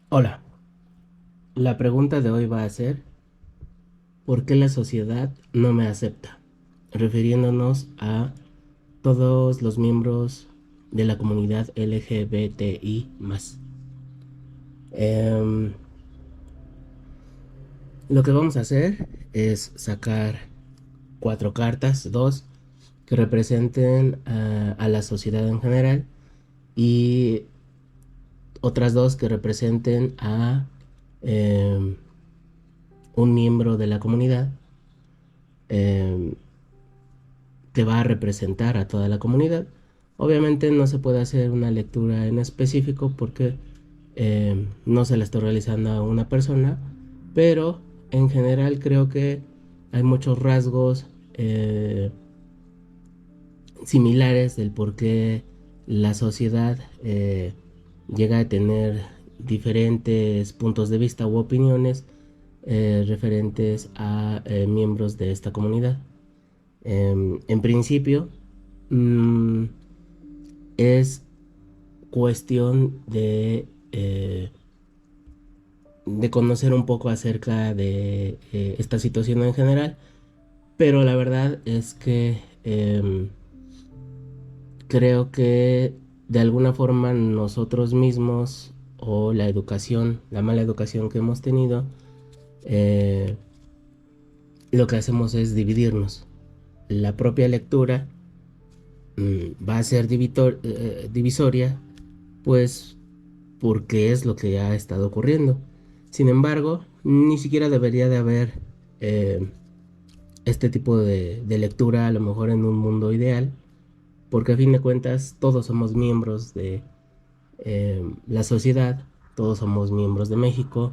Hola, la pregunta de hoy va a ser ¿por qué la sociedad no me acepta? Refiriéndonos a todos los miembros de la comunidad LGBTI+. Em, lo que vamos a hacer es sacar cuatro cartas, dos que representen a la sociedad en general y otras dos que representen a em, un miembro de la comunidad. em, que va a representar a toda la comunidad. Obviamente no se puede hacer una lectura en específico porque no se la estoy realizando a una persona, pero en general creo que hay muchos rasgos similares del por qué la sociedad llega a tener diferentes puntos de vista u opiniones referentes a miembros de esta comunidad. En principio, mm, es cuestión de conocer un poco acerca de esta situación en general, pero la verdad es que creo que de alguna forma nosotros mismos o la educación, la mala educación que hemos tenido, eh, lo que hacemos es dividirnos. La propia lectura va a ser divisoria, pues porque es lo que ha estado ocurriendo. Sin embargo, ni siquiera debería de haber eh, este tipo de lectura a lo mejor en un mundo ideal, porque a fin de cuentas todos somos miembros de la sociedad, todos somos miembros de México,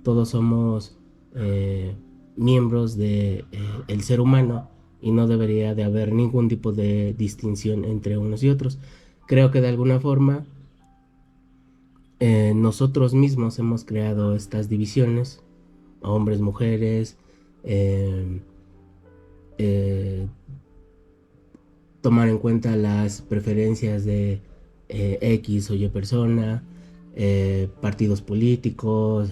todos somos eh, miembros de el ser humano y no debería de haber ningún tipo de distinción entre unos y otros. Creo que de alguna forma nosotros mismos hemos creado estas divisiones, hombres, mujeres, eh, eh, tomar en cuenta las preferencias de X o Y persona, partidos políticos,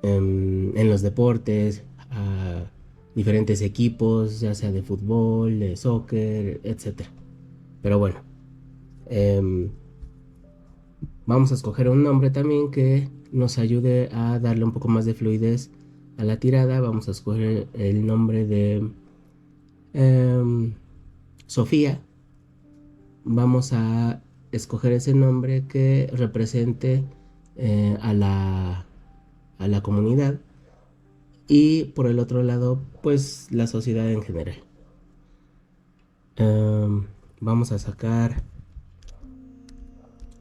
en los deportes, a diferentes equipos, ya sea de fútbol, de soccer, etcétera. Pero bueno, em, vamos a escoger un nombre también que nos ayude a darle un poco más de fluidez a la tirada. Vamos a escoger el nombre de em, Sofía. Vamos a escoger ese nombre que represente a la comunidad y por el otro lado, pues la sociedad en general. Vamos a sacar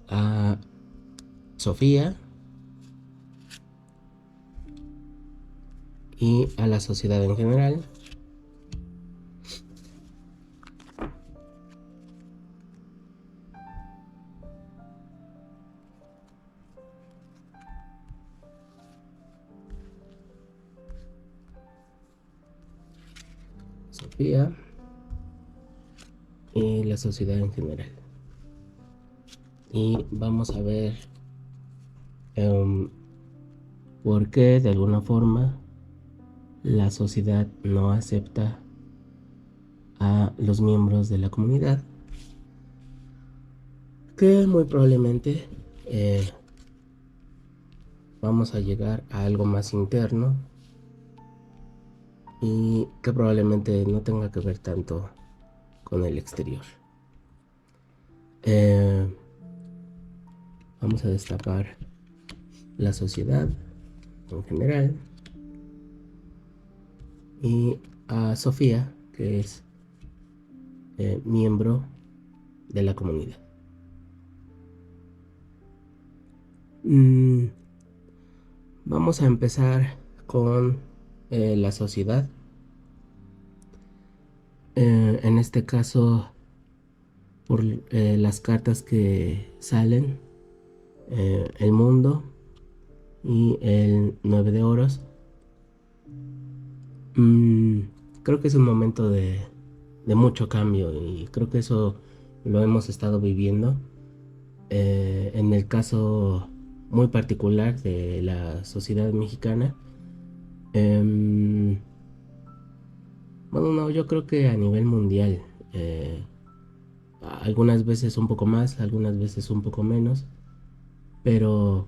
a Sofía y a la sociedad en general. Sofía y la sociedad en general. Y vamos a ver um, por qué de alguna forma la sociedad no acepta a los miembros de la comunidad, que muy probablemente eh, vamos a llegar a algo más interno y que probablemente no tenga que ver tanto con el exterior. Eh, Vamos a destapar la sociedad en general y a Sofía, que es miembro de la comunidad. Mm, Vamos a empezar con la sociedad. En este caso, por las cartas que salen, el mundo y el 9 de oros. Mm, Creo que es un momento de mucho cambio y creo que eso lo hemos estado viviendo. En el caso muy particular de la sociedad mexicana. Em, bueno, no, yo creo que a nivel mundial, eh, algunas veces un poco más, algunas veces un poco menos, pero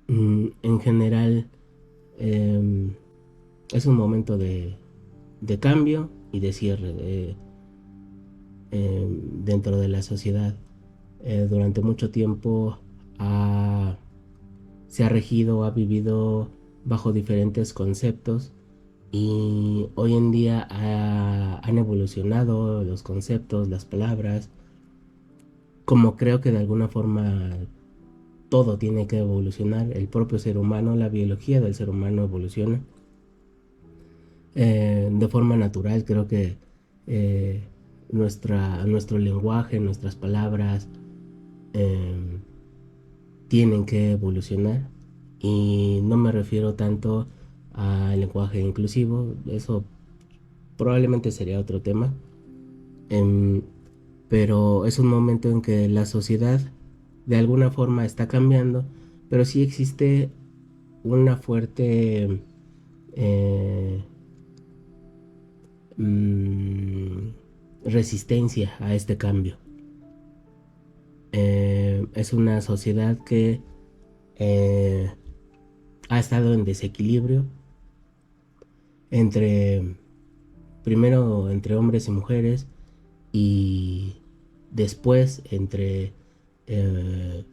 en general em, es un momento de cambio y de cierre dentro de la sociedad. Durante mucho tiempo se ha regido, ha vivido bajo diferentes conceptos y hoy en día han evolucionado los conceptos, las palabras, como creo que de alguna forma todo tiene que evolucionar, el propio ser humano, la biología del ser humano evoluciona. De forma natural creo que eh, nuestro lenguaje, nuestras palabras eh, tienen que evolucionar y no me refiero tanto al lenguaje inclusivo, eso probablemente sería otro tema, em, pero es un momento en que la sociedad de alguna forma está cambiando, pero sí existe una fuerte eh, mm, resistencia a este cambio. Es una sociedad que eh, ha estado en desequilibrio entre, primero entre hombres y mujeres y después entre eh,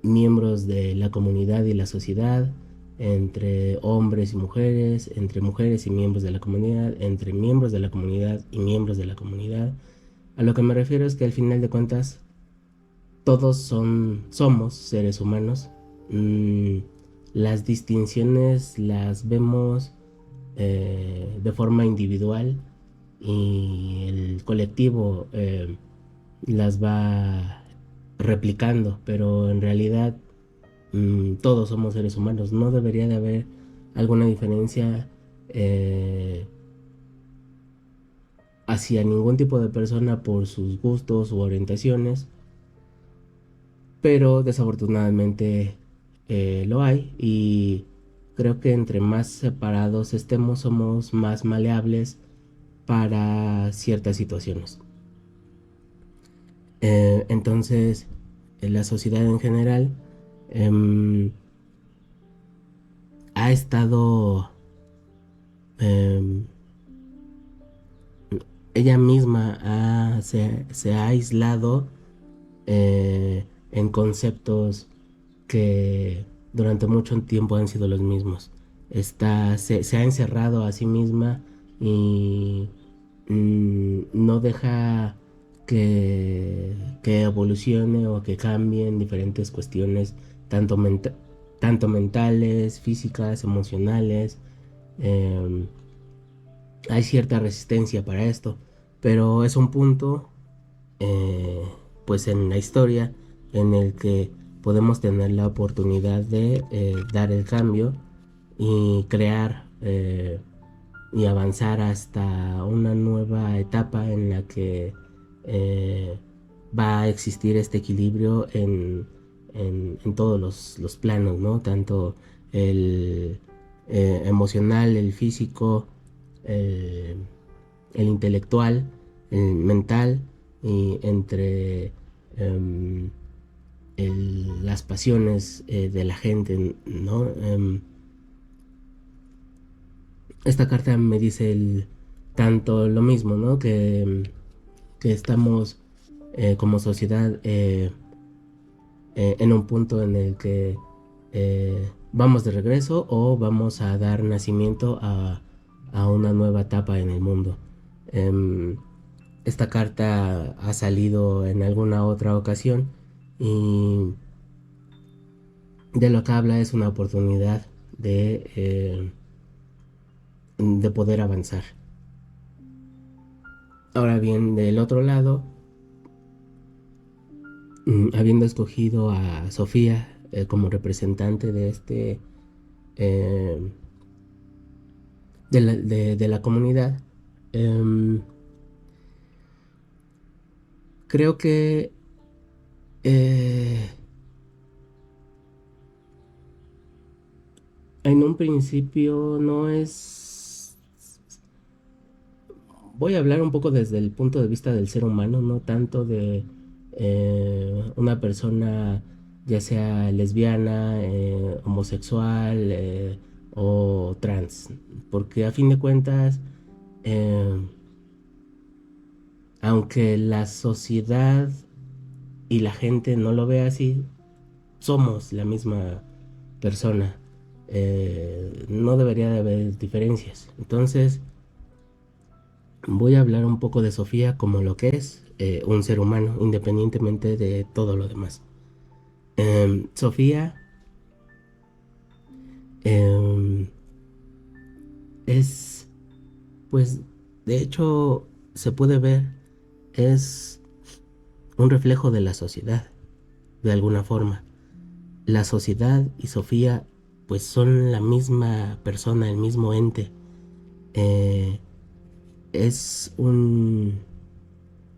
miembros de la comunidad y la sociedad, entre hombres y mujeres, entre mujeres y miembros de la comunidad, entre miembros de la comunidad y miembros de la comunidad. A lo que me refiero es que al final de cuentas todos somos seres humanos. Mm, las distinciones las vemos de forma individual y el colectivo las va replicando, pero en realidad todos somos seres humanos. No debería de haber alguna diferencia hacia ningún tipo de persona por sus gustos u orientaciones, pero desafortunadamente lo hay y creo que entre más separados estemos somos más maleables para ciertas situaciones. Entonces, la sociedad en general em, ha estado, em, ella misma se ha aislado en conceptos que durante mucho tiempo han sido los mismos. Se ha encerrado a sí misma y no deja que evolucione o que cambien diferentes cuestiones, tanto, tanto mentales, físicas, emocionales. em, Hay cierta resistencia para esto, pero es un punto, eh, pues en la historia, en el que podemos tener la oportunidad de dar el cambio y crear y avanzar hasta una nueva etapa en la que eh, va a existir este equilibrio en todos los planos, ¿no? Tanto el emocional, el físico, el, el intelectual, el mental, y entre las pasiones de la gente, ¿no? Esta carta me dice tanto lo mismo, ¿no? Que estamos como sociedad en un punto en el que vamos de regreso o vamos a dar nacimiento a una nueva etapa en el mundo. Em, Esta carta ha salido en alguna otra ocasión y de lo que habla es una oportunidad de poder avanzar. Ahora bien, del otro lado, habiendo escogido a Sofía como representante de eh, de la comunidad, em, creo que eh, En un principio no es... Voy a hablar un poco desde el punto de vista del ser humano, no tanto de una persona ya sea lesbiana, homosexual o trans, porque a fin de cuentas, eh, aunque la sociedad y la gente no lo vea así, somos la misma persona. No debería de haber diferencias. Entonces, voy a hablar un poco de Sofía como lo que es un ser humano, independientemente de todo lo demás. Sofía eh, es, pues, de hecho, se puede ver, es un reflejo de la sociedad, de alguna forma. La sociedad y Sofía, pues, son la misma persona, el mismo ente. Eh, es un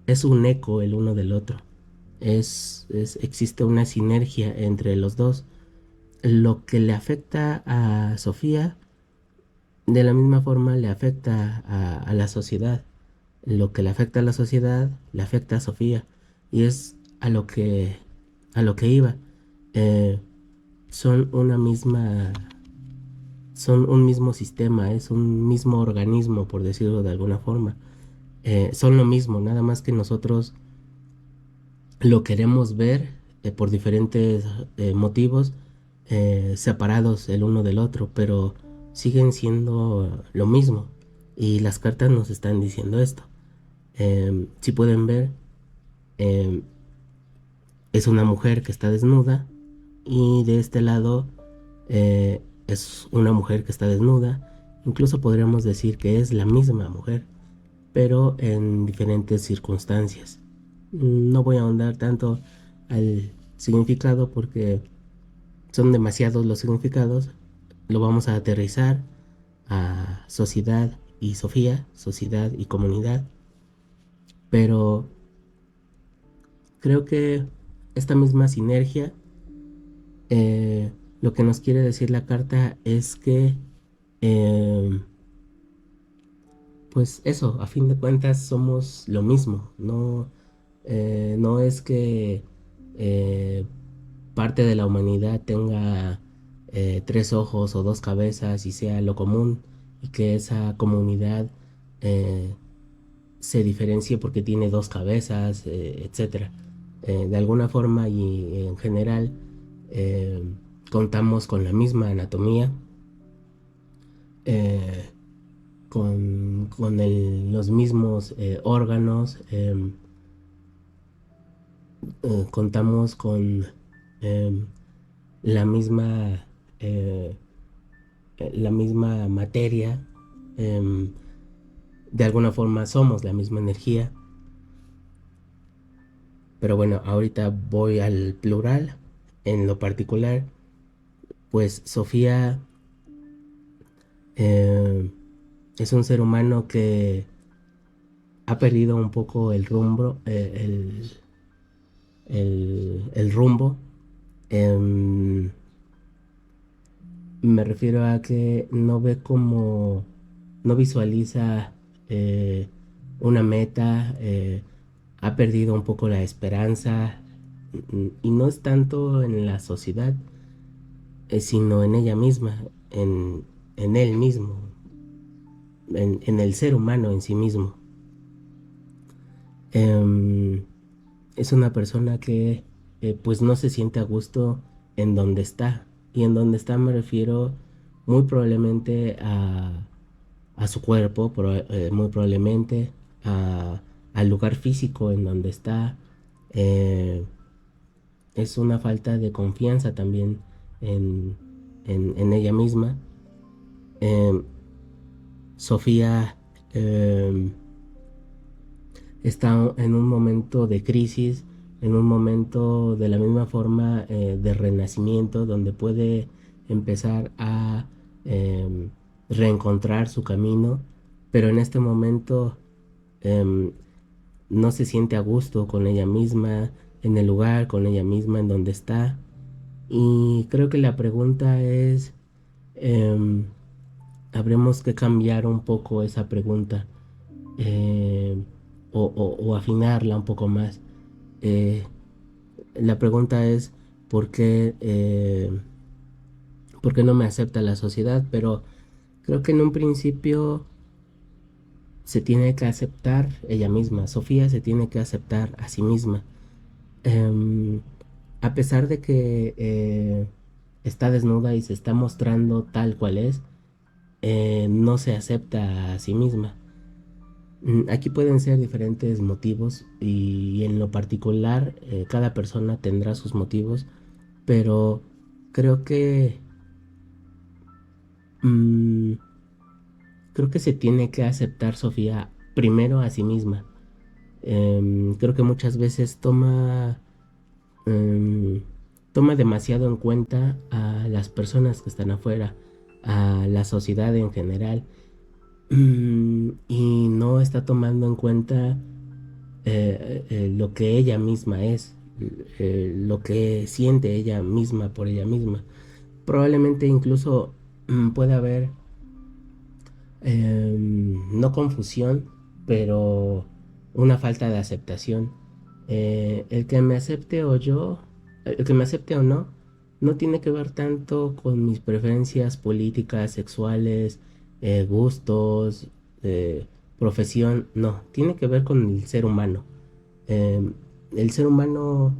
es un eco el uno del otro. Existe una sinergia entre los dos. Lo que le afecta a Sofía, de la misma forma le afecta a la sociedad. Lo que le afecta a la sociedad, le afecta a Sofía. Y es a lo que iba. Eh, son una misma, son un mismo sistema, es un mismo organismo, por decirlo de alguna forma. Son lo mismo, nada más que nosotros lo queremos ver por diferentes motivos separados el uno del otro, pero siguen siendo lo mismo. Y las cartas nos están diciendo esto. Si pueden ver, eh, es una mujer que está desnuda y de este lado es una mujer que está desnuda. Incluso podríamos decir que es la misma mujer, pero en diferentes circunstancias. No voy a ahondar tanto al significado porque son demasiados los significados. Lo vamos a aterrizar a sociedad y Sofía, sociedad y comunidad. Pero creo que esta misma sinergia, lo que nos quiere decir la carta es que, eh, pues eso, a fin de cuentas somos lo mismo. No, no es que eh, parte de la humanidad tenga tres ojos o dos cabezas y sea lo común, y que esa comunidad eh, se diferencie porque tiene dos cabezas, etcétera. De alguna forma y en general eh, contamos con la misma anatomía, eh, con los mismos órganos, contamos con em, la misma eh, la misma materia, em, de alguna forma somos la misma energía, pero bueno, ahorita voy al plural. En lo particular, pues Sofía em, es un ser humano que ha perdido un poco el rumbo, el rumbo. Em, Me refiero a que no ve como, no visualiza eh, una meta, ha perdido un poco la esperanza y no es tanto en la sociedad, sino en ella misma, en él mismo, en el ser humano en sí mismo. Em, es una persona que pues no se siente a gusto en donde está. Y en donde está me refiero muy probablemente a su cuerpo, muy probablemente al lugar físico en donde está. Eh, es una falta de confianza también en, en ella misma. Eh, Sofía está en un momento de crisis, en un momento de la misma forma de renacimiento, donde puede empezar a eh, reencontrar su camino, pero en este momento eh, no se siente a gusto con ella misma, en el lugar, con ella misma, en donde está. Y creo que la pregunta es, em, habremos que cambiar un poco esa pregunta, eh, o afinarla un poco más. Eh, la pregunta es, ¿por qué, ¿por qué no me acepta la sociedad? Pero creo que en un principio se tiene que aceptar ella misma. Sofía se tiene que aceptar a sí misma. Em, a pesar de que está desnuda y se está mostrando tal cual es, no se acepta a sí misma. Aquí pueden ser diferentes motivos y en lo particular cada persona tendrá sus motivos, pero creo que mm, creo que se tiene que aceptar Sofía primero a sí misma. Creo que muchas veces em, toma demasiado en cuenta a las personas que están afuera, a la sociedad en general, y no está tomando en cuenta lo que ella misma es, lo que siente ella misma por ella misma. Probablemente incluso puede haber no confusión, pero una falta de aceptación. El que me acepte o yo, el que me acepte o no, no tiene que ver tanto con mis preferencias políticas, sexuales, gustos, profesión, no, tiene que ver con el ser humano. Em, el ser humano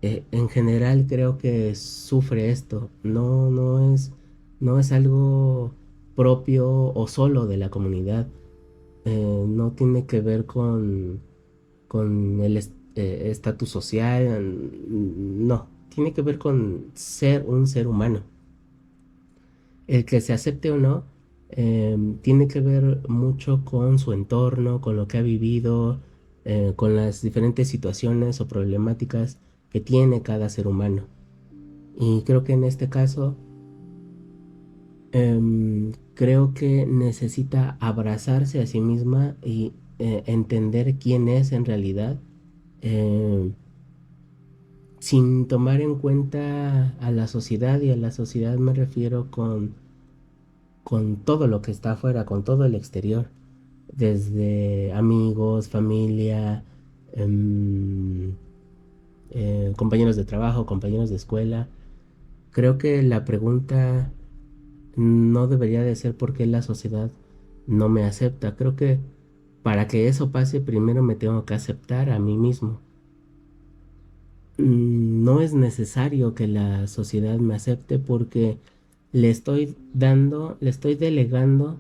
en general creo que sufre esto. No es algo propio o solo de la comunidad. No tiene que ver con el estatus social. No, tiene que ver con ser un ser humano. El que se acepte o no tiene que ver mucho con su entorno, con lo que ha vivido, con las diferentes situaciones o problemáticas que tiene cada ser humano. Y creo que en este caso, creo que necesita abrazarse a sí misma y entender quién es en realidad, em, sin tomar en cuenta a la sociedad, y a la sociedad me refiero con todo lo que está afuera, con todo el exterior, desde amigos, familia, em, compañeros de trabajo, compañeros de escuela. Creo que la pregunta no debería de ser por qué la sociedad no me acepta. Creo que para que eso pase, primero me tengo que aceptar a mí mismo. No es necesario que la sociedad me acepte porque le estoy delegando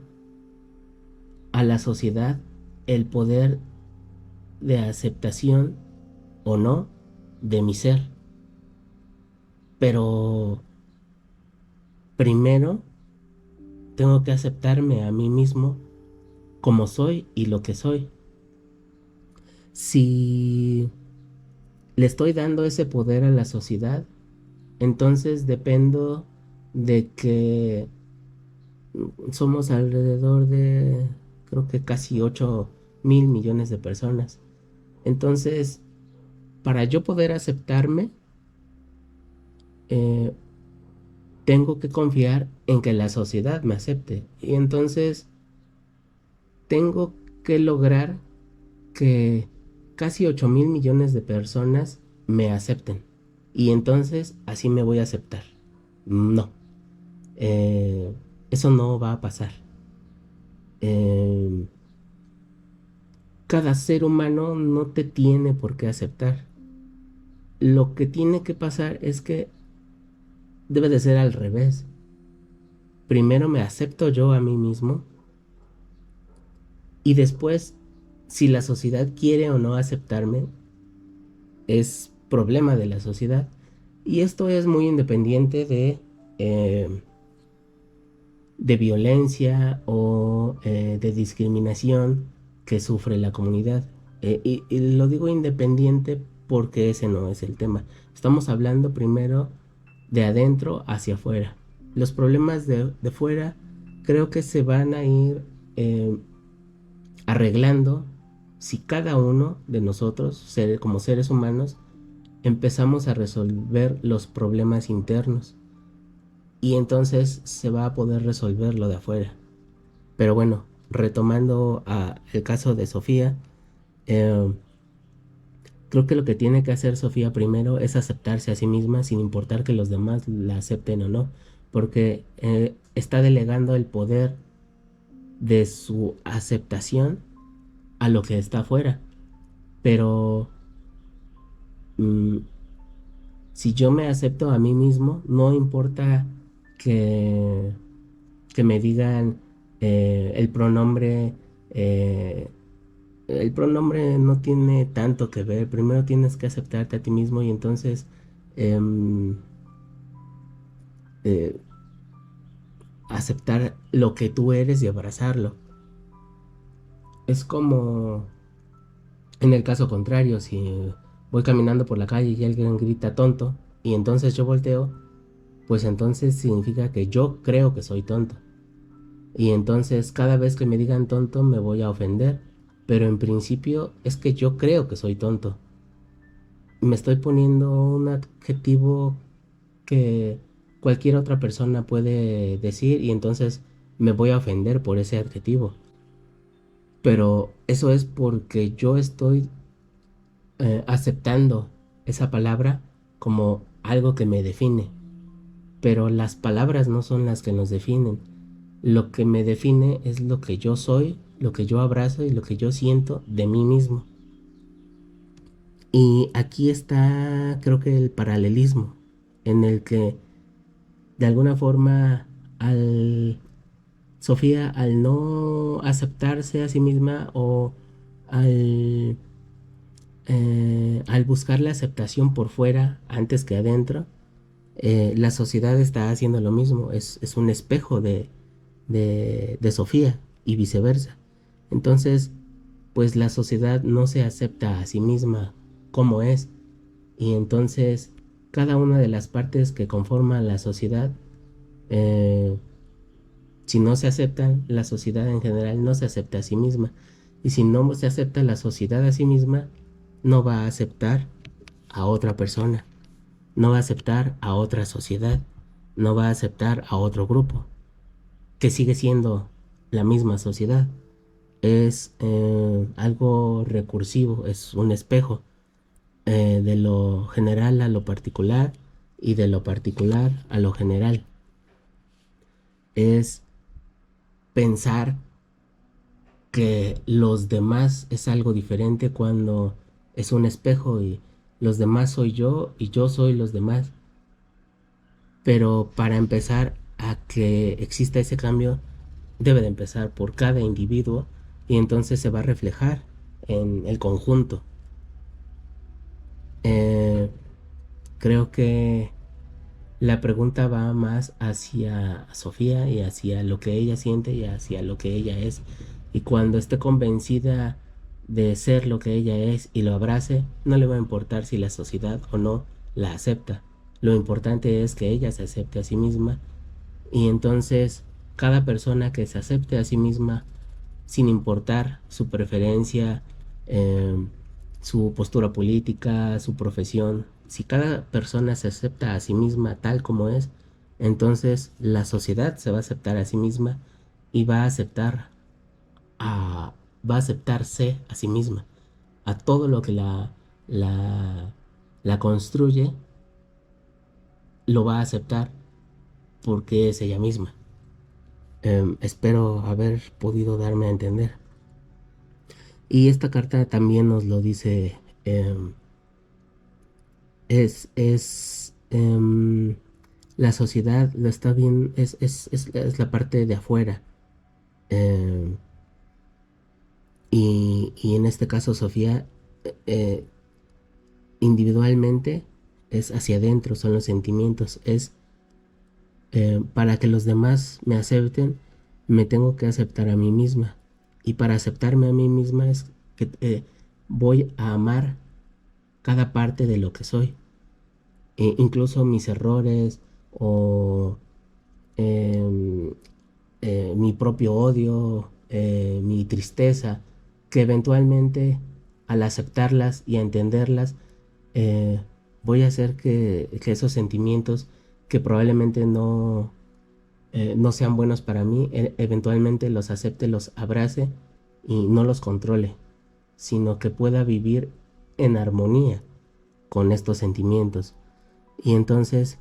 a la sociedad el poder de aceptación o no de mi ser. Pero primero tengo que aceptarme a mí mismo como soy y lo que soy. Si le estoy dando ese poder a la sociedad, entonces dependo de que somos alrededor de, creo que casi 8.000 millones de personas. Entonces, para yo poder aceptarme, eh, tengo que confiar en que la sociedad me acepte. Y entonces tengo que lograr que casi 8.000 millones de personas me acepten. Y entonces así me voy a aceptar. No, eh, eso no va a pasar. Eh, cada ser humano no te tiene por qué aceptar. Lo que tiene que pasar es que debe de ser al revés. Primero me acepto yo a mí mismo y después, si la sociedad quiere o no aceptarme, es problema de la sociedad. Y esto es muy independiente eh, de violencia o de discriminación que sufre la comunidad. Y lo digo independiente porque ese no es el tema. Estamos hablando primero de adentro hacia afuera. Los problemas de fuera creo que se van a ir arreglando si cada uno de nosotros, como seres humanos, empezamos a resolver los problemas internos. y entonces se va a poder resolver lo de afuera. Pero bueno, retomando el caso de Sofía, eh, creo que lo que tiene que hacer Sofía primero es aceptarse a sí misma sin importar que los demás la acepten o no, porque está delegando el poder de su aceptación a lo que está afuera. Pero mm, si yo me acepto a mí mismo, no importa que, que me digan el pronombre. eh, el pronombre no tiene tanto que ver. Primero tienes que aceptarte a ti mismo y entonces em, eh, aceptar lo que tú eres y abrazarlo. Es como en el caso contrario, si voy caminando por la calle y alguien grita tonto y entonces yo volteo, pues entonces significa que yo creo que soy tonto. Y entonces cada vez que me digan tonto me voy a ofender. Pero en principio es que yo creo que soy tonto. Me estoy poniendo un adjetivo que cualquier otra persona puede decir y entonces me voy a ofender por ese adjetivo. Pero eso es porque yo estoy aceptando esa palabra como algo que me define. Pero las palabras no son las que nos definen. Lo que me define es lo que yo soy, lo que yo abrazo y lo que yo siento de mí mismo. Y aquí está, creo que el paralelismo, en el que de alguna forma al Sofía, al no aceptarse a sí misma o al, al buscar la aceptación por fuera antes que adentro, la sociedad está haciendo lo mismo, es un espejo de Sofía y viceversa. Entonces, pues la sociedad no se acepta a sí misma como es y entonces cada una de las partes que conforman la sociedad, eh, si no se aceptan, la sociedad en general no se acepta a sí misma. Y si no se acepta la sociedad a sí misma, no va a aceptar a otra persona, no va a aceptar a otra sociedad, no va a aceptar a otro grupo, que sigue siendo la misma sociedad. Es algo recursivo, es un espejo de lo general a lo particular y de lo particular a lo general. Es pensar que los demás es algo diferente cuando es un espejo y los demás soy yo y yo soy los demás. Pero para empezar a que exista ese cambio, debe de empezar por cada individuo y entonces se va a reflejar en el conjunto. Eh, Creo que la pregunta va más hacia Sofía y hacia lo que ella siente y hacia lo que ella es. Y cuando esté convencida de ser lo que ella es y lo abrace, no le va a importar si la sociedad o no la acepta. Lo importante es que ella se acepte a sí misma y entonces cada persona que se acepte a sí misma, sin importar su preferencia, eh, su postura política, su profesión, si cada persona se acepta a sí misma tal como es, entonces la sociedad se va a aceptar a sí misma y va a aceptar a, va a aceptarse a sí misma, a todo lo que la, la construye, lo va a aceptar porque es ella misma. Espero haber podido darme a entender. Y esta carta también nos lo dice, la sociedad lo está bien, es la parte de afuera. em, y en este caso, Sofía, eh, individualmente es hacia adentro, son los sentimientos, es para que los demás me acepten, me tengo que aceptar a mí misma. Y para aceptarme a mí misma es que voy a amar cada parte de lo que soy. Incluso mis errores o em, mi propio odio, mi tristeza, que eventualmente al aceptarlas y a entenderlas, voy a hacer que esos sentimientos que probablemente no sean buenos para mí, eventualmente los acepte, los abrace y no los controle, sino que pueda vivir en armonía con estos sentimientos. Y entonces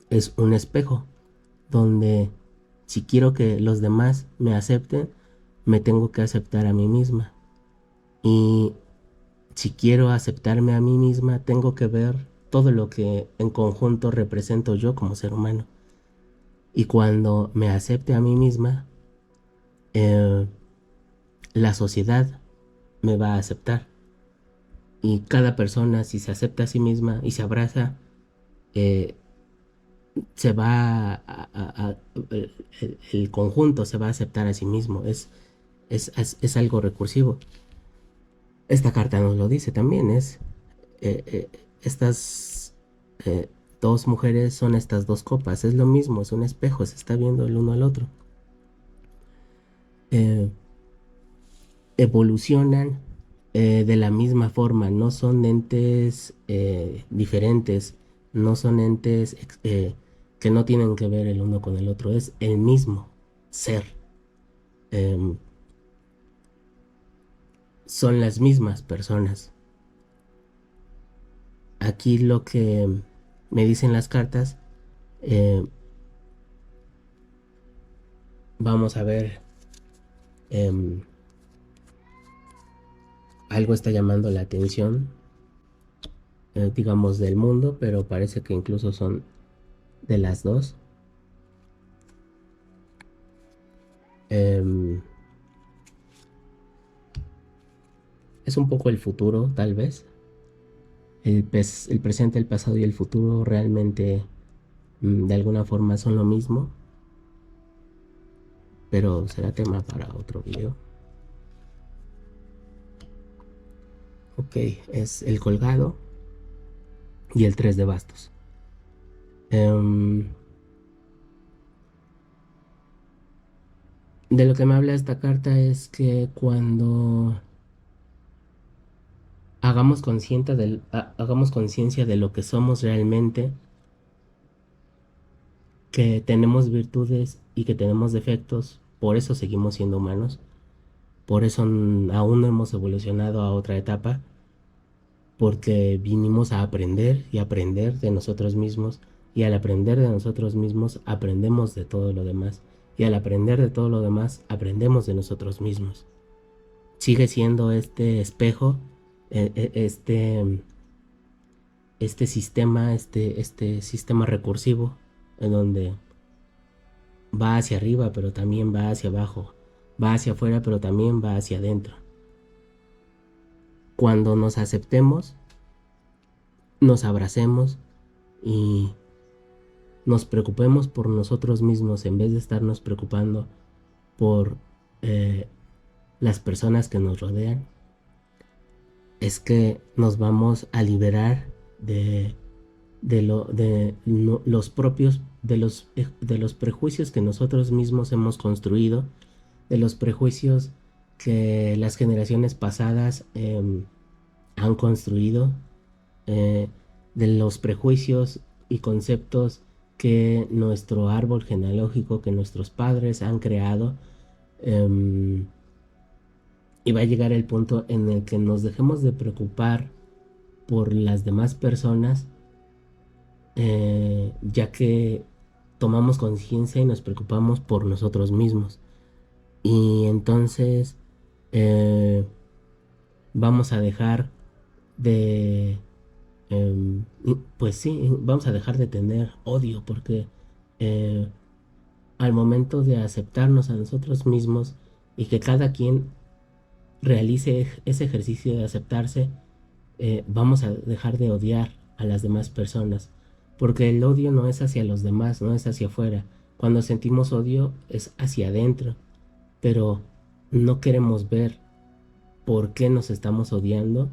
es un espejo donde si quiero que los demás me acepten, me tengo que aceptar a mí misma. Y si quiero aceptarme a mí misma, tengo que ver todo lo que en conjunto represento yo como ser humano. Y cuando me acepte a mí misma, eh, la sociedad me va a aceptar. Y cada persona, si se acepta a sí misma y se abraza, eh, se va el conjunto se va a aceptar a sí mismo. Es algo recursivo. Esta carta nos lo dice también. Estas dos mujeres son estas dos copas. Es lo mismo, es un espejo, se está viendo el uno al otro. Eh, Evolucionan de la misma forma, no son entes diferentes, no son entes que no tienen que ver el uno con el otro, es el mismo ser. Eh, Son las mismas personas. Aquí lo que me dicen las cartas, eh, vamos a ver, eh, algo está llamando la atención, digamos, del mundo, pero parece que incluso son de las dos. Eh, es un poco el futuro, tal vez. El presente, el pasado y el futuro realmente de alguna forma son lo mismo, pero será tema para otro video. Ok, es el colgado y el 3 de bastos. De lo que me habla esta carta es que cuando hagamos conciencia de lo que somos realmente, que tenemos virtudes y que tenemos defectos, por eso seguimos siendo humanos, por eso aún no hemos evolucionado a otra etapa, porque vinimos a aprender y aprender de nosotros mismos, y al aprender de nosotros mismos aprendemos de todo lo demás, y al aprender de todo lo demás aprendemos de nosotros mismos. Sigue siendo este espejo, este sistema recursivo en donde va hacia arriba pero también va hacia abajo, va hacia afuera pero también va hacia adentro. Cuando nos aceptemos, nos abracemos y nos preocupemos por nosotros mismos en vez de estarnos preocupando por eh, las personas que nos rodean, es que nos vamos a liberar los propios, de los prejuicios que nosotros mismos hemos construido, de los prejuicios que las generaciones pasadas han construido, eh, de los prejuicios y conceptos que nuestro árbol genealógico, que nuestros padres han creado, eh, y va a llegar el punto en el que nos dejemos de preocupar por las demás personas, ya que tomamos conciencia y nos preocupamos por nosotros mismos. Y entonces eh, vamos a dejar de, pues sí, vamos a dejar de tener odio, porque eh, al momento de aceptarnos a nosotros mismos y que cada quien realice ese ejercicio de aceptarse, vamos a dejar de odiar a las demás personas, porque el odio no es hacia los demás, no es hacia afuera. Cuando sentimos odio es hacia adentro, pero no queremos ver por qué nos estamos odiando,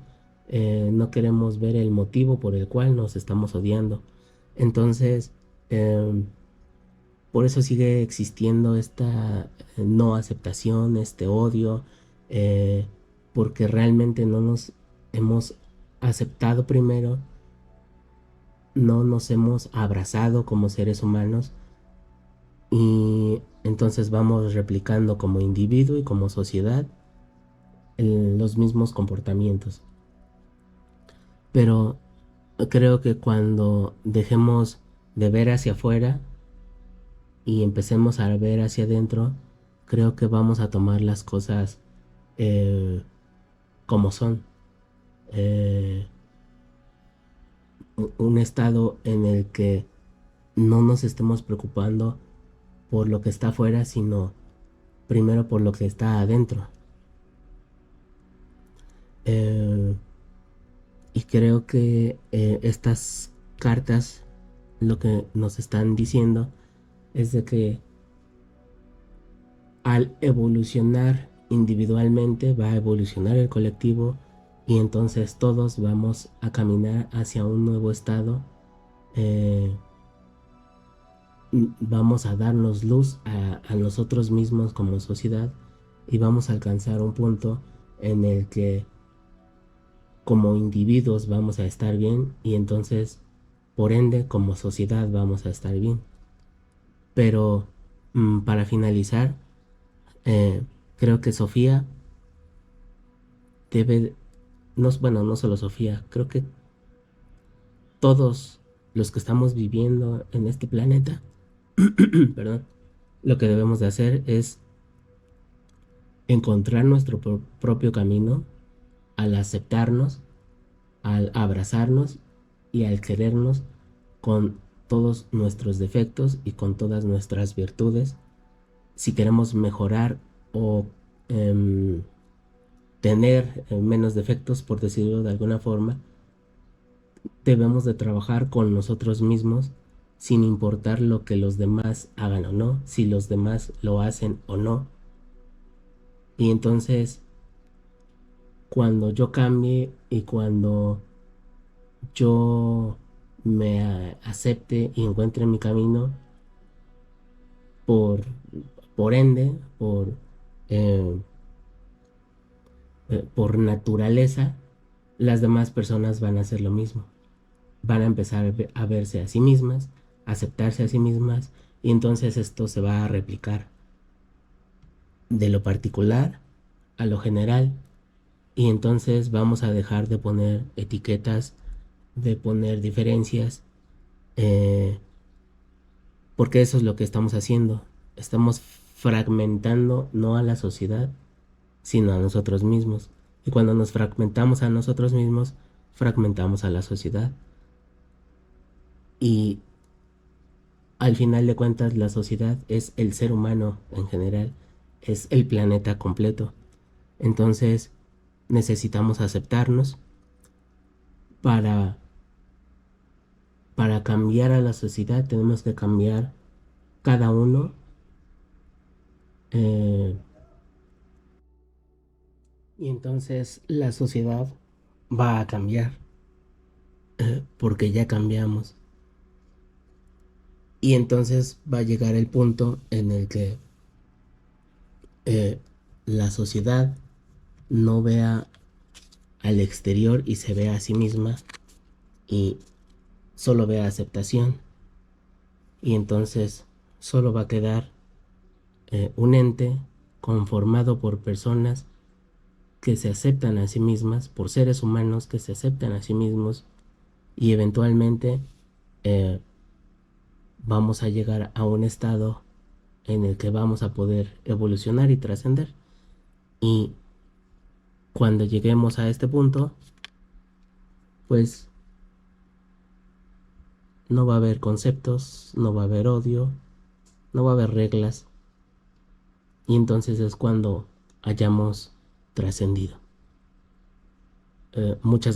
no queremos ver el motivo por el cual nos estamos odiando. Entonces, por eso sigue existiendo esta no aceptación, este odio, eh, porque realmente no nos hemos aceptado primero no nos hemos abrazado como seres humanos y entonces vamos replicando como individuo y como sociedad los mismos comportamientos. Pero creo que cuando dejemos de ver hacia afuera y empecemos a ver hacia adentro, creo que vamos a tomar las cosas eh, como son. Eh, un estado en el que no nos estemos preocupando por lo que está afuera, sino primero por lo que está adentro. Eh, y creo que estas cartas lo que nos están diciendo es de que al evolucionar individualmente va a evolucionar el colectivo y entonces todos vamos a caminar hacia un nuevo estado. eh, Vamos a darnos luz a nosotros mismos como sociedad y vamos a alcanzar un punto en el que como individuos vamos a estar bien y entonces por ende como sociedad vamos a estar bien. Pero para finalizar, eh, creo que Sofía debe, no, bueno, no solo Sofía, creo que todos los que estamos viviendo en este planeta, perdón, lo que debemos de hacer es encontrar nuestro propio camino al aceptarnos, al abrazarnos y al querernos con todos nuestros defectos y con todas nuestras virtudes. Si queremos mejorar o eh, tener menos defectos, por decirlo de alguna forma, debemos de trabajar con nosotros mismos sin importar lo que los demás hagan o no, si los demás lo hacen o no. Y entonces, cuando yo cambie y cuando yo me acepte y encuentre mi camino, por, por ende, eh, por naturaleza, las demás personas van a hacer lo mismo. Van a empezar a verse a sí mismas, a aceptarse a sí mismas, y entonces esto se va a replicar de lo particular a lo general, y entonces vamos a dejar de poner etiquetas, de poner diferencias, eh, porque eso es lo que estamos haciendo. Estamos fragmentando no a la sociedad, sino a nosotros mismos. Y cuando nos fragmentamos a nosotros mismos, fragmentamos a la sociedad. Y al final de cuentas, la sociedad es el ser humano en general, es el planeta completo. Entonces, necesitamos aceptarnos para, para cambiar a la sociedad, tenemos que cambiar cada uno. eh, y entonces la sociedad va a cambiar, porque ya cambiamos. Y entonces va a llegar el punto en el que eh, la sociedad no vea al exterior y se vea a sí misma y solo vea aceptación. Y entonces solo va a quedar un ente conformado por personas que se aceptan a sí mismas, por seres humanos que se aceptan a sí mismos y eventualmente eh, vamos a llegar a un estado en el que vamos a poder evolucionar y trascender. Y cuando lleguemos a este punto, pues no va a haber conceptos, no va a haber odio, no va a haber reglas. Y entonces es cuando hayamos trascendido. Muchas